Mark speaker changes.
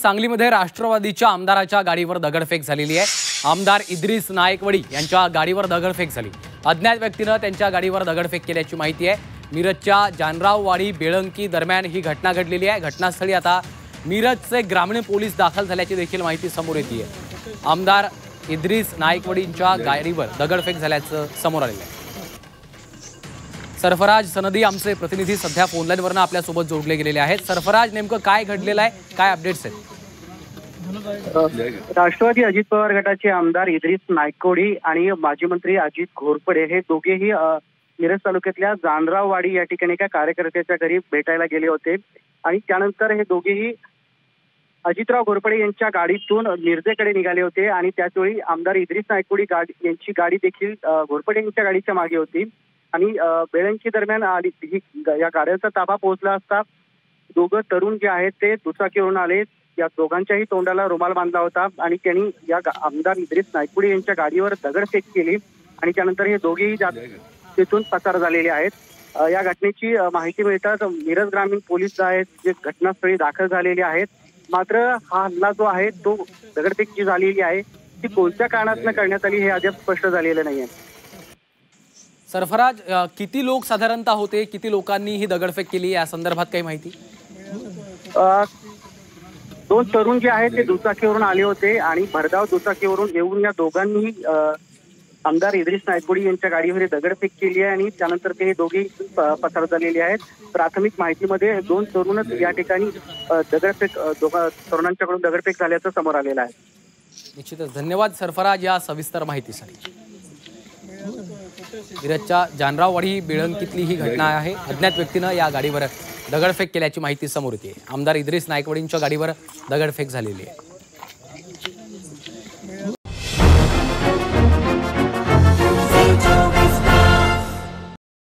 Speaker 1: सांगलीमध्ये राष्ट्रवादीच्या आमदाराच्या गाडीवर दगडफेक झालेली आहे। आमदार इद्रिस नायकवडी यांच्या गाडीवर दगडफेक झाली। अज्ञात व्यक्तीने त्यांच्या गाडीवर दगडफेक केल्याची माहिती आहे। मिरजच्या जानराववाडी बेळंकी दरम्यान ही घटना घडलेली आहे। घटनास्थळी आता मिरजचे ग्रामीण पोलीस दाखल झाल्याची देखील माहिती समोर येते आहे। आमदार इद्रिस नायकवडींच्या गाडीवर दगडफेक झाल्याचं समोर आलेलं आहे। सरफराज सनदी आमचे प्रतिनिधी सध्या फोनलाईनवरून आपल्या सोबत जोडले गेलेले आहेत। सरफराज, नेमकं काय घडलेलं आहे, काय अपडेट्स आहेत?
Speaker 2: राष्ट्रवादी अजित पवार गटाचे आमदार इद्रिस नायकवडी आणि माजी मंत्री अजित घोरपडे हे दोघेही मिरज तालुक्यातल्या जानराववाडी या ठिकाणी एका कार्यकर्त्याच्या घरी भेटायला गेले होते आणि त्यानंतर हे दोघेही अजितराव घोरपडे यांच्या गाडीतून मिरजेकडे निघाले होते आणि त्याचवेळी आमदार इद्रिस नायकवडी यांची गाडी देखील घोरपडे यांच्या गाडीच्या मागे होती आणि बेळंकी दरम्यान या गाड्यांचा ताबा पोहोचला असता दोघं तरुण जे आहेत ते दुचाकीवरून आले। या दोघांच्याही तोंडाला रुमाल बांधला होता आणि त्यांनी या आमदार इद्रिस नायकवडी यांच्या गाडीवर दगडफेक केली आणि त्यानंतर हे दोघेही तिथून पसार झालेले आहेत। या घटनेची माहिती मिळताच मिरज ग्रामीण पोलीस आहेत जे घटनास्थळी दाखल झालेले आहेत। मात्र हा हल्ला जो आहे तो दगडफेक जी झालेली आहे ती कोणत्या कारणातून करण्यात आली हे अद्याप स्पष्ट झालेलं नाहीये।
Speaker 1: सरफराज, किती लोक साधारणतः होते, किती लोकांनी ही दगडफेक केली या संदर्भात काही माहिती?
Speaker 2: दोन तरुण जे आहेत ते दुचाकीवरून आले होते आणि भरधाव दुचाकीवरून येऊन या दोघांनी आमदार इद्रिस नायकवडी यांच्या गाडीवर दगडफेक केली आहे आणि त्यानंतर ते दोघे पसार झालेले आहेत। प्राथमिक माहितीमध्ये दोन तरुणच या ठिकाणी दोघा तरुणांच्याकडून दगडफेक झाल्याचं समोर आलेलं आहे।
Speaker 1: निश्चितच धन्यवाद सरफराज या सविस्तर माहितीसाठी। मिरजच्या जानराववाडी बेळंकीतली ही घटना आहे। अज्ञात व्यक्तीनं या गाडीवर दगडफेक केल्याची माहिती समोर येते। आमदार इद्रिस नायकवडींच्या गाडीवर दगडफेक झालेली आहे।